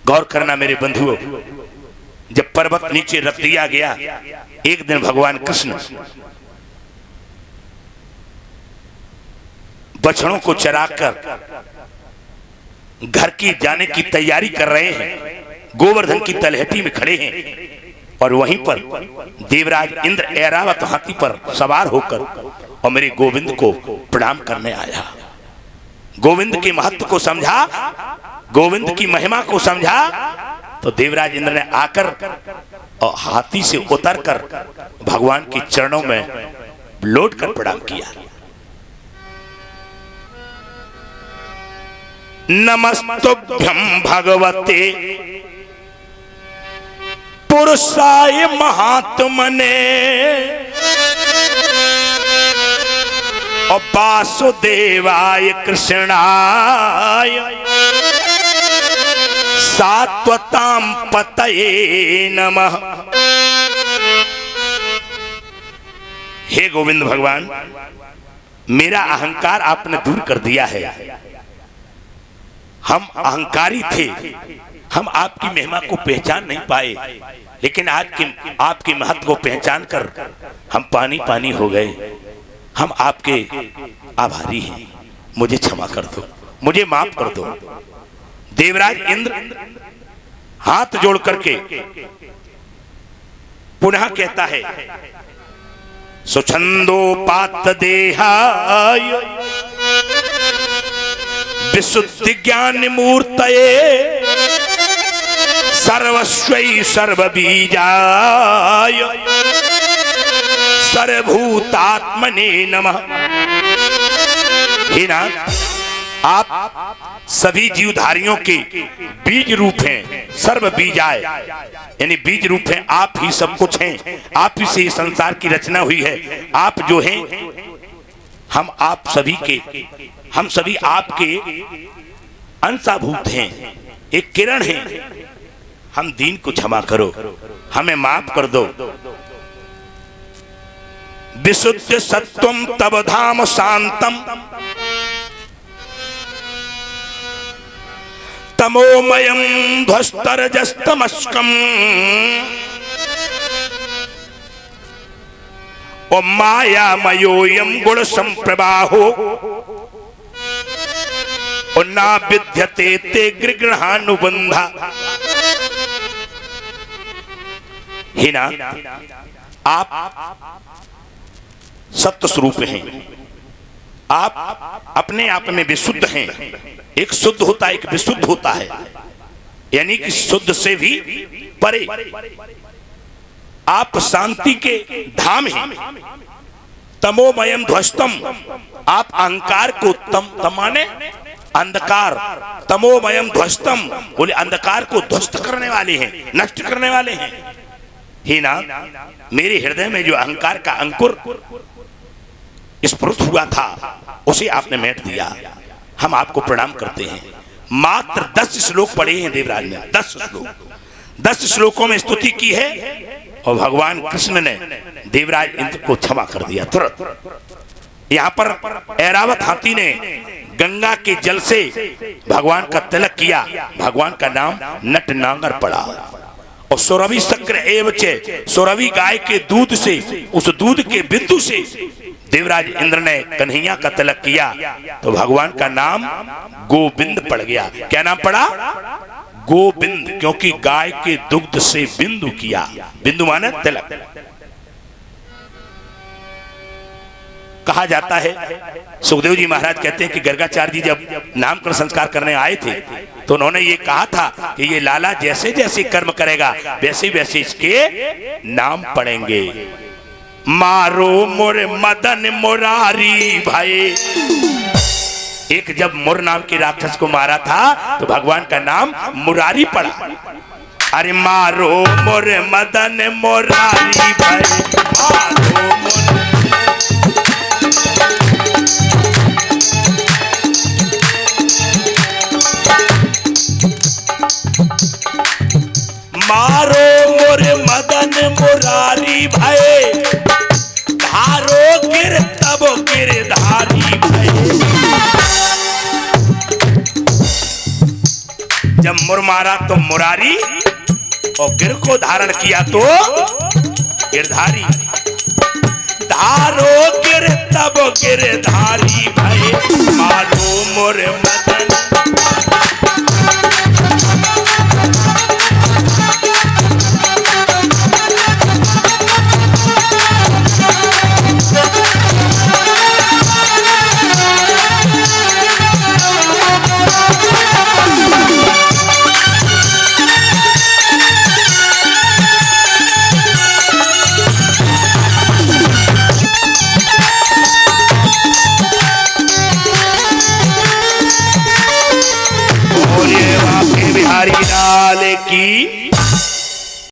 गौर करना मेरे बंधुओं, जब पर्वत नीचे रख दिया गया, एक दिन भगवान कृष्ण बछड़ों को चराकर घर की जाने की तैयारी कर रहे हैं, गोवर्धन की तलहटी में खड़े हैं और वहीं पर देवराज इंद्र ऐरावत हाथी पर सवार होकर और मेरे गोविंद को प्रणाम करने आया। गोविंद के महत्व को समझा, गोविंद की महिमा को समझा, तो देवराज इंद्र ने आकर और हाथी से उतरकर भगवान के चरणों में लौट कर प्रणाम किया। नमस्तुभ्यं भगवते पुरुषाय महात्मने और वासुदेवाय कृष्णाय सात्वतां पतये नमः। हे गोविंद भगवान, मेरा अहंकार आपने दूर कर दिया है। हम अहंकारी थे, हम आपकी महिमा को पहचान नहीं पाए, लेकिन आज के आपके महत्व को पहचान कर हम पानी पानी हो गए। हम आपके आभारी हैं, मुझे क्षमा कर दो, मुझे माफ कर दो। देवराज इंद्र हाथ जोड़ करके पुनः कहता है, सुछंदोपात देहाय विशुद्धि ज्ञान मूर्तये सर्वस्वै सर्वबीजाय सर्वभूतात्मने नमः। हे नाथ, आप सभी जीवधारियों के बीज रूप हैं, सर्व बीजाय यानी बीज रूप हैं। आप ही सब कुछ हैं, आप ही से संसार की रचना हुई है। आप जो हैं, हम आप सभी के, हम सभी आपके अंशाभूत हैं, एक किरण हैं। हम दीन को क्षमा करो, हमें माफ कर दो। विशुद्ध सत्वम तव धाम शांतम तमोमयम ध्वस्तरजस्तमस्कम और मायामयोयम गुण संप्रवाहो और ना विद्यते ते गृग्रहानुबंधा। हे नाथ, आप सत्य स्वरूप हैं, आप अपने आप में विशुद्ध हैं। एक शुद्ध होता है, एक विशुद्ध होता है, यानी कि शुद्ध से भी परे। आप शांति के धाम हैं। तमोमयम ध्वस्तम, आप अहंकार को तमाने अंधकार, तमोमयम ध्वस्तम बोले अंधकार को ध्वस्त करने वाले हैं, नष्ट करने वाले हैं। हे नाथ, मेरे हृदय में जो अहंकार का अंकुर स्फुरित हुआ था, उसे आपने मेट दिया। हम आपको प्रणाम करते हैं। मात्र 10 श्लोक पढ़े हैं देवराज ने, 10 श्लोक, 10 श्लोकों में स्तुति की है और भगवान कृष्ण ने देवराज इंद्र को क्षमा कर दिया तुरंत। यहाँ पर ऐरावत हाथी ने गंगा के जल से भगवान का तिलक किया, भगवान का नाम नट नांगर पड़ा और सुरभि शक्र एवं सुरभि गाय के दूध से, उस दूध के बिंदु से देवराज इंद्र ने कन्हैया का तिलक किया तो भगवान का नाम गोविंद पड़ गया। क्या नाम पड़ा? गोविंद, क्योंकि गाय के दुग्ध से बिंदु किया। बिंदु माने तिलक। कहा जाता है, सुखदेव जी महाराज कहते हैं कि गर्गाचार्य जी जब नामकरण संस्कार करने आए थे तो उन्होंने ये कहा था कि ये लाला जैसे जैसे कर्म करेगा वैसे वैसे इसके नाम पड़ेंगे। मारो मोर मदन मुरारी भाई। एक जब मुर नाम के राक्षस को मारा था तो भगवान का नाम मुरारी पड़ा। अरे मारो मोर मदन मुरारी भाई, मारो मारो मोर मदन मुरारी भाई, धारो गिर तब गिरधारी भाई। जब मुर मारा तो मुरारी और गिर को धारण किया तो गिरधारी। धारो गिर तब गिरधारी भय मारो मुर